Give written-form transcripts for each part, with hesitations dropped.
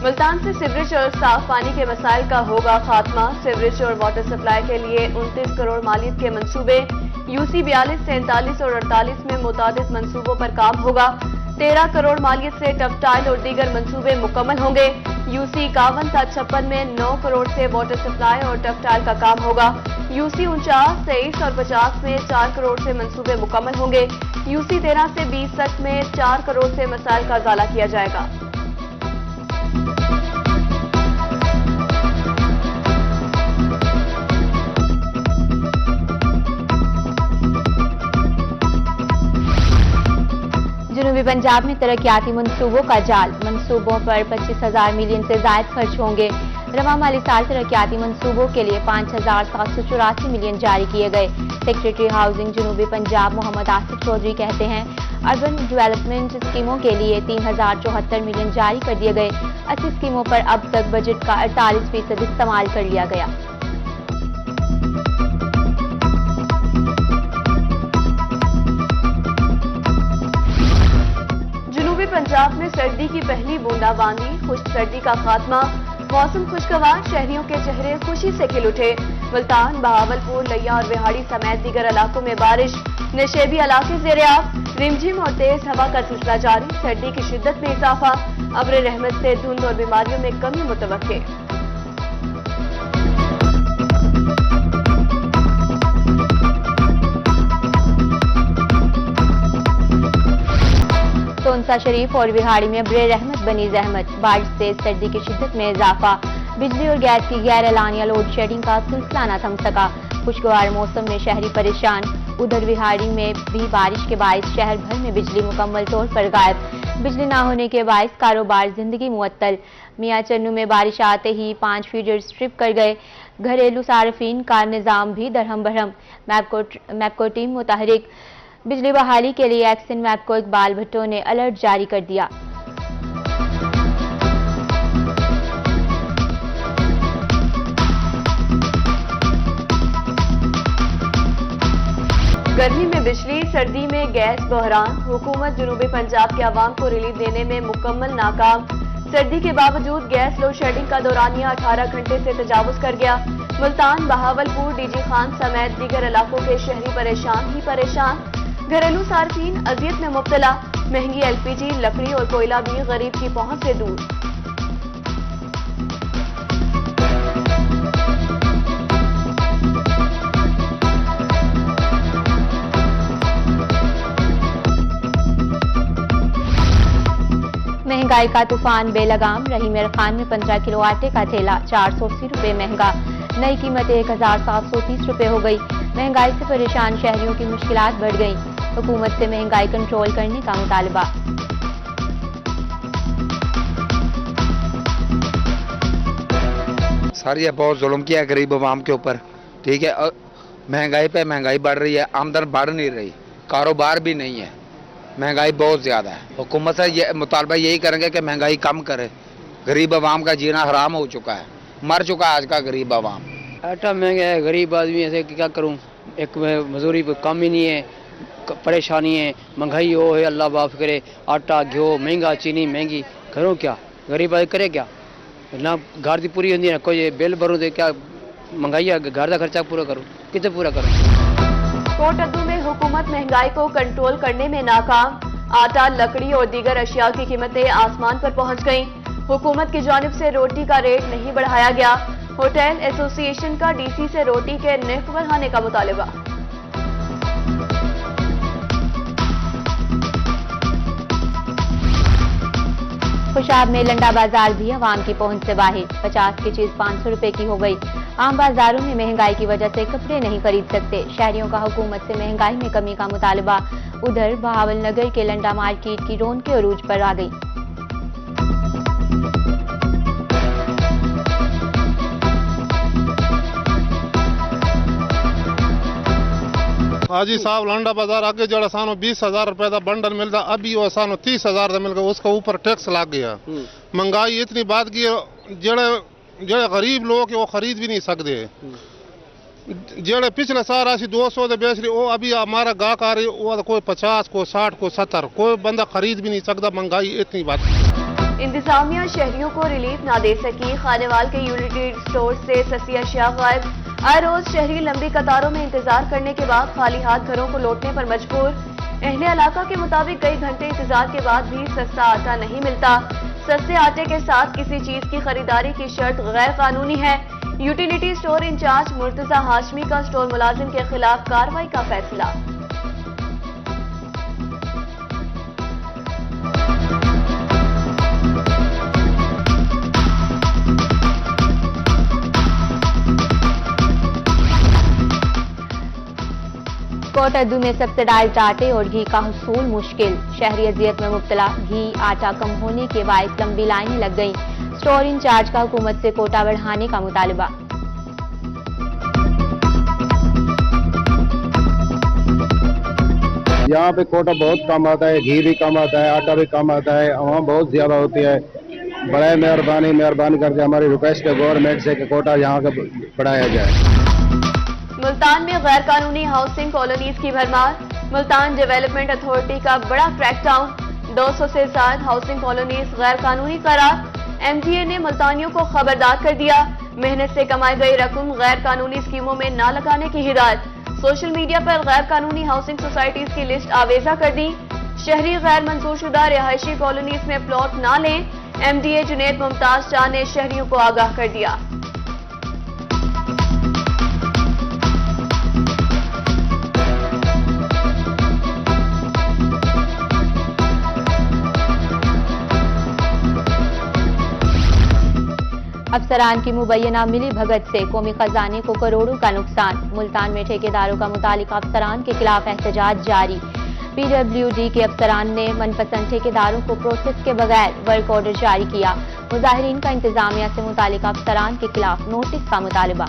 मुल्तान से सीवरेज और साफ पानी के मसाइल का होगा खात्मा। सीवरेज और वाटर सप्लाई के लिए 29 करोड़ मालियत के मंसूबे। यूसी 42, 43 और 48 में मुतादिद मंसूबों पर काम होगा। 13 करोड़ मालियत से टफटाइल और दीगर मंसूबे मुकम्मल होंगे। यूसी 51 था 56 में 9 करोड़ से वाटर सप्लाई और टफटाइल का काम होगा। यूसी 49, 23 और 50 में 4 करोड़ से मंसूबे मुकम्मल होंगे। यूसी 13 से 20 तक में 4 करोड़ से मसाइल का उजाला किया जाएगा। जनूबी पंजाब में तरक्याती मंसूबों का जाल। मंसूबों पर 25,000 मिलियन से ज्यादा खर्च होंगे। रवां माली साल तरक्याती मंसूबों के लिए 5,784 मिलियन जारी किए गए। सेक्रेटरी हाउसिंग जनूबी पंजाब मोहम्मद आसिफ चौधरी कहते हैं, अर्बन डेवलपमेंट स्कीमों के लिए 3,074 मिलियन जारी कर दिए गए। 80 स्कीमों पर अब तक बजट का 48% इस्तेमाल कर लिया गया। पंजाब में सर्दी की पहली बूंदाबांदी, खुश्क सर्दी का खात्मा। मौसम खुशगवार, शहरियों के चेहरे खुशी से खिल उठे। मुल्तान, बहावलपुर, लिया और विहाड़ी समेत दीगर इलाकों में बारिश। नशेबी इलाके ज़ेर-ए-आब, रिमझिम और तेज हवा का सिलसिला जारी। सर्दी की शिद्दत में इजाफा। अब्र रहमत से धुंध और बीमारियों में कमी मुतवक्के। तोनसा शरीफ और विहाड़ी में अब्र रहमत बनी जहमत। बारिश से सर्दी की शिद्दत में इजाफा। बिजली और गैस की गैर एलानिया लोड शेडिंग का सिलसिला न थम सका। खुशगवार मौसम में शहरी परेशान। उधर विहाड़ी में भी बारिश के बायस शहर भर में बिजली मुकम्मल तौर पर गायब। बिजली न होने के बायस कारोबार जिंदगी मुअत्तल। मियां चन्नू में बारिश आते ही 5 फीडर स्ट्रिप कर गए। घरेलू सार्फिन का निजाम भी दरहम बरहम। मैपको टीम मुतहरिक। बिजली बहाली के लिए एक्सन मैपको इकबाल भट्टो ने अलर्ट जारी कर दिया। गर्मी में बिजली, सर्दी में गैस बहरान। हुकूमत जनूबी पंजाब के अवाम को रिलीफ देने में मुकम्मल नाकाम। सर्दी के बावजूद गैस लोड शेडिंग का दौरानिया 18 घंटे से तजावुज कर गया। मुल्तान, बहावलपुर, डीजी खान समेत दीगर इलाकों के शहरी परेशान ही परेशान। घरेलू सार्फिन अजियत में मुब्तला। महंगी एलपीजी, लकड़ी और कोयला भी गरीब की पहुंच से दूर। महंगाई का तूफान बेलगाम। रही मेर खान में 15 किलो आटे का थैला 480 रुपए महंगा। नई कीमत 1,730 रुपए हो गई। महंगाई से परेशान शहरियों की मुश्किलात बढ़ गई। हुकूमत से महंगाई कंट्रोल करने का मुतालबा। सर ये बहुत जुल्म किया है गरीब अवाम के ऊपर, ठीक है। महंगाई पे महंगाई बढ़ रही है, आमदन बढ़ नहीं रही, कारोबार भी नहीं है, महंगाई बहुत ज़्यादा है। हुकूमत से ये मुतालबा यही करेंगे कि महंगाई कम करे। गरीब अवाम का जीना हराम हो चुका है, मर चुका है आज का गरीब अवाम। आटा महंगा है, गरीब आदमी ऐसे क्या करूं, एक मजदूरी पर काम ही नहीं है, परेशानी है, महंगाई हो है, अल्लाह माफ करे। आटा घ्यो महंगा, चीनी महंगी, करूँ क्या, गरीब आदमी करे क्या। ना घर की पूरी होती है, कोई बिल भरूँ तो क्या महंगाई है, घर का खर्चा पूरा करूँ, कितने पूरा करूँ। कोटअद्दू में हुकूमत महंगाई को कंट्रोल करने में नाकाम। आटा, लकड़ी और दीगर अशिया की कीमतें आसमान पर पहुंच गईं। हुकूमत की जानिब से रोटी का रेट नहीं बढ़ाया गया। होटल एसोसिएशन का डीसी से रोटी के निर्ख बढ़ाने का मुतालबा। खुशाब में लंडा बाजार भी अवाम की पहुंच से बाहर। 50 की चीज 500 रुपए की हो गई। आम बाजारों में महंगाई की वजह से कपड़े नहीं खरीद सकते। शहरियों का हुकूमत से महंगाई में कमी का मुतालबा। उधर बहावल नगर के लंडा मार्केट की रौनक अरूज पर आ गई। हाजी साहब लंडा बाजार आगे जड़ा सानो 20,000 रुपए का बंडल मिलता, अभी वो सानो 30,000 का मिल गया, उसका ऊपर टैक्स लग गया। महंगाई इतनी बात की जेड़े गरीब लोग वो खरीद भी नहीं सकते। जेड़े पिछले साल राशि 200 दे बेच रही, वो अभी हमारा गाहक आ रही, वो कोई 50, कोई 60, कोई 70, कोई बंदा खरीद भी नहीं सकता। महंगाई इतनी बात। इंतजामिया शहरियों को रिलीफ ना दे सकी। खानेवाल के यूनिटी स्टोर से सस्ती अशिया गायब। हर रोज शहरी लंबी कतारों में इंतजार करने के बाद खाली हाथ घरों को लौटने पर मजबूर। अहले इलाका के मुताबिक कई घंटे इंतजार के बाद भी सस्ता आटा नहीं मिलता। सस्ते आटे के साथ किसी चीज की खरीदारी की शर्त गैर कानूनी है। Utility store incharge Murtaza Hashmi का स्टोर मुलाजिम के खिलाफ कार्रवाई का फैसला। कोटद्दू में सब्सिडाइज्ड आटे और घी का हुसूल मुश्किल। शहरी अजियत में मुब्तला। घी आटा कम होने के बायस लंबी लाइनें लग गईं। स्टोर इंचार्ज का हुकूमत से कोटा बढ़ाने का मुतालबा। यहाँ पे कोटा बहुत कम आता है, घी भी कम आता है, आटा भी कम आता है, आवाम बहुत ज्यादा होती है। बड़े मेहरबानी करके हमारी रिक्वेस्ट है गवर्नमेंट से कि कोटा यहाँ का बढ़ाया जाए। मुल्तान में गैर कानूनी हाउसिंग कॉलोनीज की भरमार। मुल्तान डेवलपमेंट अथॉरिटी का बड़ा क्रैकडाउन। 200 से ज्यादा हाउसिंग कॉलोनीज गैर कानूनी करार। एमजीए ने मुल्तानियों को खबरदार कर दिया। मेहनत से कमाई गई रकम गैर कानूनी स्कीमों में न लगाने की हिदायत। सोशल मीडिया पर गैर कानूनी हाउसिंग सोसाइटीज की लिस्ट आवेजा कर दी। शहरी गैर मंजूरशुदा रिहायशी कॉलोनीज में प्लॉट न लें। एमडीए जुनेद मुमताज शाह ने शहरियों को आगाह कर दिया। अफसरान की मुबैना मिली भगत से कौमी खजाने को करोड़ों का नुकसान। मुल्तान में ठेकेदारों का मुतालिका अफसरान के खिलाफ एहतजाज जारी। पीडब्ल्यूडी के अफसरान ने मनपसंद ठेकेदारों को प्रोसेस के बगैर वर्क ऑर्डर जारी किया। मुजाहिरीन का इंतजामिया से मुतालिका अफसरान के खिलाफ नोटिस का मुतालबा।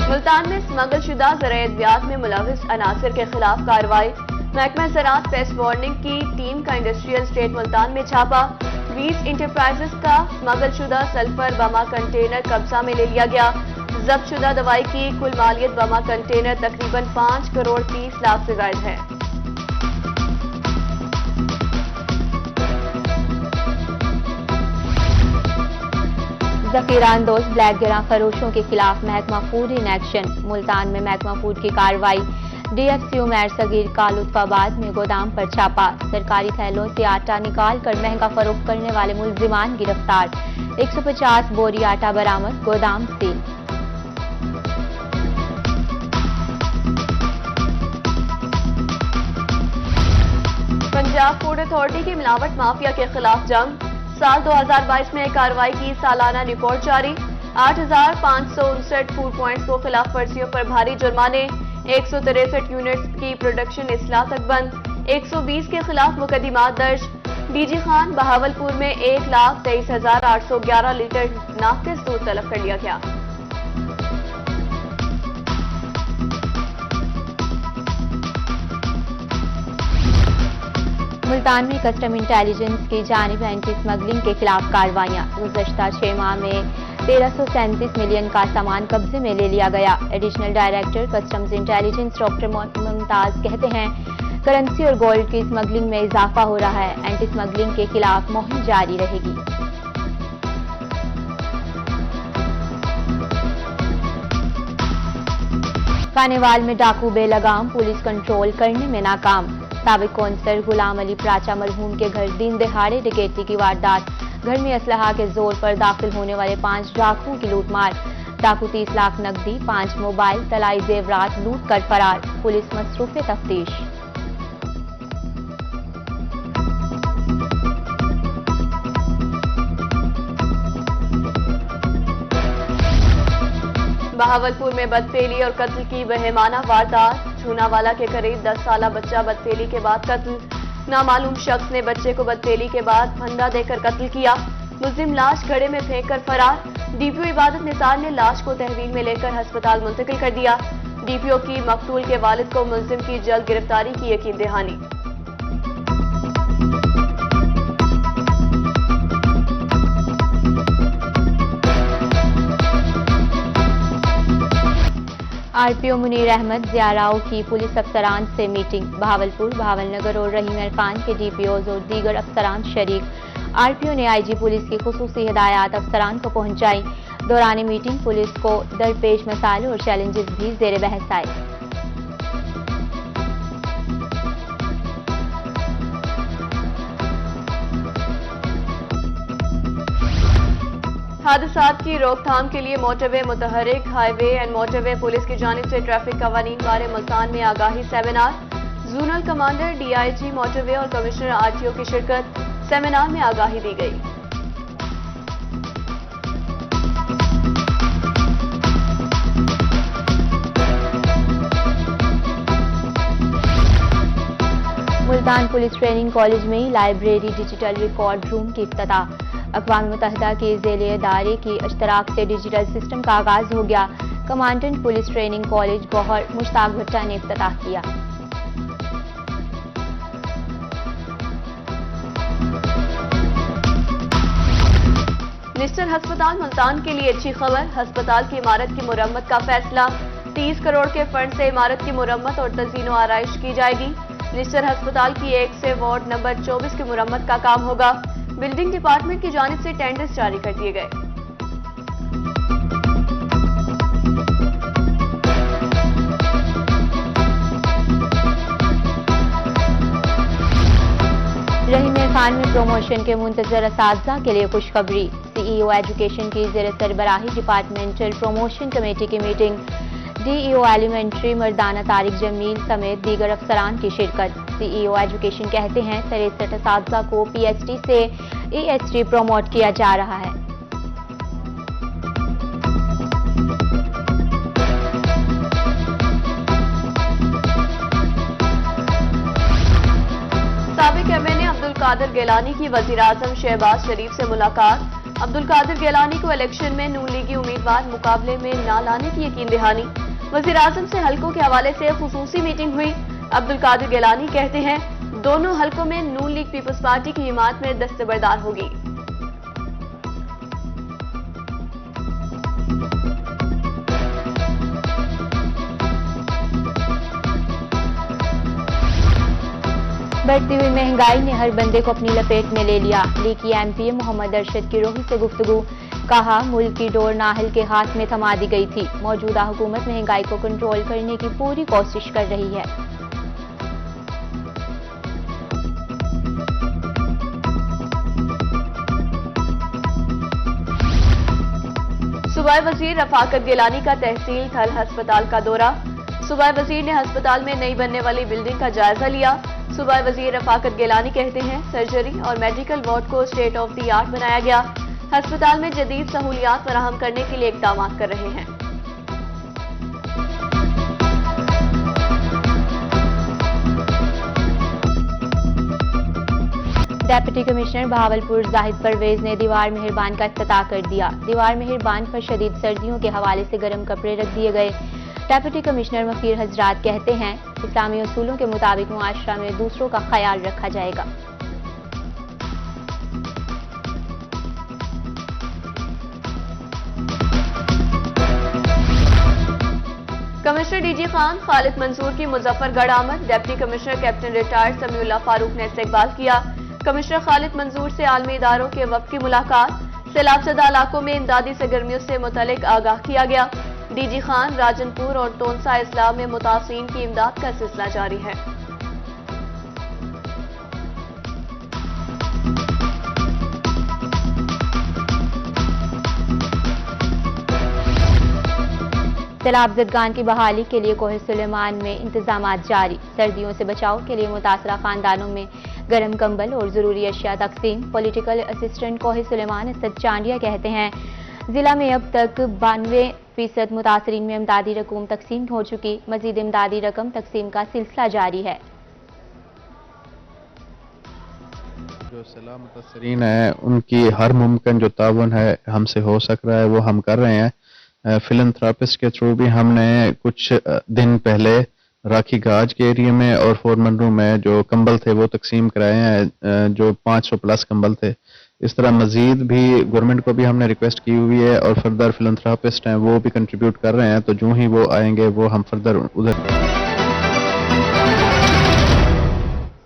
मुल्तान में स्मगलशुदा ज़राए-ए-अद्वियात में मुलविस अनासर के खिलाफ कार्रवाई। महकमा ज़राअत पेस्ट वार्निंग की टीम का इंडस्ट्रियल स्टेट मुल्तान में छापा। 20 इंटरप्राइजेस का स्मगलशुदा सल्फर बमा कंटेनर कब्जा में ले लिया गया। जब्तशुदा दवाई की कुल मालियत बमा कंटेनर तकरीबन 5 करोड़ 30 लाख से ज्यादा है। जखीरा अंदोज ब्लैक गिरा फरोशों के खिलाफ महकमा फूड इन एक्शन। मुल्तान में महकमा फूड की कार्रवाई। डीएफसीओ मैर सगीर का लुत्फाबाद में गोदाम पर छापा। सरकारी थैलों से आटा निकाल कर महंगा फरोख्त करने वाले मुल्जिमान गिरफ्तार। 150 बोरी आटा बरामद। गोदाम सील। पंजाब फूड अथॉरिटी की मिलावट माफिया के खिलाफ जंग। साल 2022 में कार्रवाई की सालाना रिपोर्ट जारी। 8,559 फूड पॉइंट्स को खिलाफ वर्जियों पर भारी जुर्माने। 163 यूनिट्स की प्रोडक्शन इस्लाह तक बंद। 120 के खिलाफ मुकदमात दर्ज। डीजी खान बहावलपुर में 1,23,811 लीटर नाकिस दूध तलब कर लिया गया। मुल्तान में कस्टम इंटेलिजेंस की जानिब एंटी स्मगलिंग के खिलाफ कार्रवाइयां। गुज़श्ता 6 माह में 1337 मिलियन का सामान कब्जे में ले लिया गया। Additional director customs intelligence doctor Mumtaz कहते हैं करेंसी और गोल्ड की स्मगलिंग में इजाफा हो रहा है। एंटी स्मगलिंग के खिलाफ मुहिम जारी रहेगी। खानेवाल में डाकू बेलगाम पुलिस कंट्रोल करने में नाकाम। साबिक कौंसलर गुलाम अली प्राचा मरहूम के घर दिन दहाड़े डकैती की वारदात। घर में असलहा के जोर पर दाखिल होने वाले 5 डाकुओं की लूटमार। डाकू 30 लाख नकदी, 5 मोबाइल, तलाई जेवरात लूट कर फरार। पुलिस मसरूफ तफ्तीश। बहावलपुर में बदफेली और कत्ल की बहेमाना वारदात। छूनावाला के करीब 10 साला बच्चा बदफेली के बाद कत्ल। नामालूम शख्स ने बच्चे को बदफेली के बाद फंदा देकर कत्ल किया। मुल्जिम लाश घड़े में फेंककर फरार। डीपीओ इबादत निसार ने लाश को तहवील में लेकर अस्पताल मुंतकिल कर दिया। डीपीओ की मकतूल के वालिद को मुल्जिम की जल्द गिरफ्तारी की यकीन दहानी। आरपीओ मुनीर अहमद ज़ियाराओं की पुलिस अफसरान से मीटिंग। बहावलपुर, भावलनगर और रहीम इरफान के डीपीओज और दीगर अफसरान शरीक। आरपीओ ने आईजी पुलिस की खुसूसी हिदायत अफसरान को पहुंचाई। दौरान मीटिंग पुलिस को दरपेश मसाइल और चैलेंजेस भी ज़ेर बहस आए। हादसात की रोकथाम के लिए मोटरवे, मुतहरिक, हाईवे एंड मोटरवे पुलिस की जानिब से ट्रैफिक कवानीन बारे मुल्तान में आगाही seminar. Zonal commander, DIG motorway और कमिश्नर आरटीओ की शिरकत। सेमिनार में आगाही दी गई। मुल्तान पुलिस ट्रेनिंग कॉलेज में लाइब्रेरी डिजिटल रिकॉर्ड रूम की इफ्तिताह। अक़वाम मुत्तहिदा के ज़ेले इदारे की इश्तराक से डिजिटल सिस्टम का आगाज हो गया। Commandant police training college Gauhar Mushtaq Bhatta ने इफ्तिताह किया। निस्टर हस्पताल मुल्तान के लिए अच्छी खबर। हस्पताल की इमारत की मुरम्मत का फैसला। 30 करोड़ के फंड से इमारत की मुरम्मत और तज़ीन व आराइश की जाएगी। निस्टर हस्पताल की 1 से वार्ड नंबर 24 की मुरम्मत का काम होगा। बिल्डिंग डिपार्टमेंट की जानिब से टेंडर्स जारी कर दिए गए। रहीम इरफान में प्रमोशन के मुंतजर असातिज़ा के लिए खुशखबरी। सीईओ एजुकेशन की ज़ेर सरबराही डिपार्टमेंटल प्रमोशन कमेटी की मीटिंग। डीईओ एलिमेंट्री मर्दाना तारिक जमील समेत दीगर अफसरान की शिरकत। सीईओ एजुकेशन कहते हैं 63 असातिज़ा को पीएचडी से ईएसटी प्रमोट किया जा रहा है। साबिक एमएनए अब्दुल कादिर गिलानी की वजीर आजम शहबाज शरीफ से मुलाकात। अब्दुल कादिर गिलानी को इलेक्शन में नून लीगी उम्मीदवार मुकाबले में न लाने की यकीन दहानी। वजीर आजम से हलकों के हवाले से खुसूसी मीटिंग हुई। अब्दुल कादिर गिलानी कहते हैं दोनों हलकों में नून लीग पीपल्स पार्टी की हिमायत में दस्तबरदार होगी। बढ़ती हुई महंगाई ने हर बंदे को अपनी लपेट में ले लिया। लीकी एमपीए मोहम्मद अरशद किरोही से गुफ्तगू। कहा मुल्क की डोर नाहल के हाथ में थमा दी गई थी। मौजूदा हुकूमत महंगाई को कंट्रोल करने की पूरी कोशिश कर रही है। सूबाई वजीर रफाकत गिलानी का तहसील थल अस्पताल का दौरा। सूबाई वजीर ने अस्पताल में नई बनने वाली बिल्डिंग का जायजा लिया। सूबाई वजीर रफाकत गिलानी कहते हैं सर्जरी और मेडिकल वार्ड को स्टेट ऑफ द आर्ट बनाया गया। अस्पताल में जदीद सहूलियात फराहम करने के लिए इक़दाम कर रहे हैं। डेप्यूटी कमिश्नर बहावलपुर जाहिद परवेज ने दीवार मेहरबान का इफ्तिताह कर दिया। दीवार मेहरबान पर शदीद सर्दियों के हवाले से गर्म कपड़े रख दिए गए। डेप्यूटी कमिश्नर मफीर हजरात कहते हैं इस्लामी उसूलों के मुताबिक मुआशरा में दूसरों का ख्याल रखा जाएगा। कमिश्नर डीजी खान खालिद मंसूर की मुजफ्फरगढ़ आमद। Deputy commissioner captain retired Samiullah Farooq ने इस्तकबाल किया। कमिश्नर खालिद मंसूर से आलमी इदारों के वक्त की मुलाकात। सैलाब ज़दा इलाकों में इमदादी सरगर्मियों से मुतल्लिक आगाह किया गया। डीजी खान राजनपुर और तोनसा इस्लाम में मुतासिरीन की इमदाद का सिलसिला जारी है। सैलाब ज़दगान की बहाली के लिए कोहे सुलेमान में इंतजामात जारी। सर्दियों से बचाव के लिए मुतासरा खानदानों में गर्म कंबल और जरूरी अशिया तकसीम। पॉलिटिकल असिस्टेंट कोहे सुलेमान असद चांडिया कहते हैं जिला में अब तक 92% मुतासरीन में इमदादी रकूम तकसीम हो चुकी। मजीद इमदादी रकम तकसीम का सिलसिला जारी है। जो सैलाब मुतासरीन है उनकी हर मुमकिन जो ताउन है हमसे हो सक रहा है वो हम कर रहे हैं। फिलंथ्रापिस्ट के थ्रू भी हमने कुछ दिन पहले राखी गाज के एरिया में और 4 मंडू में जो कंबल थे वो तकसीम कराए हैं। जो 500 प्लस कंबल थे इस तरह मजीद भी गवर्नमेंट को भी हमने रिक्वेस्ट की हुई है और फर्दर फिलंथ्रापिस्ट हैं वो भी कंट्रीब्यूट कर रहे हैं, तो जो ही वो आएंगे वो हम फर्दर उधर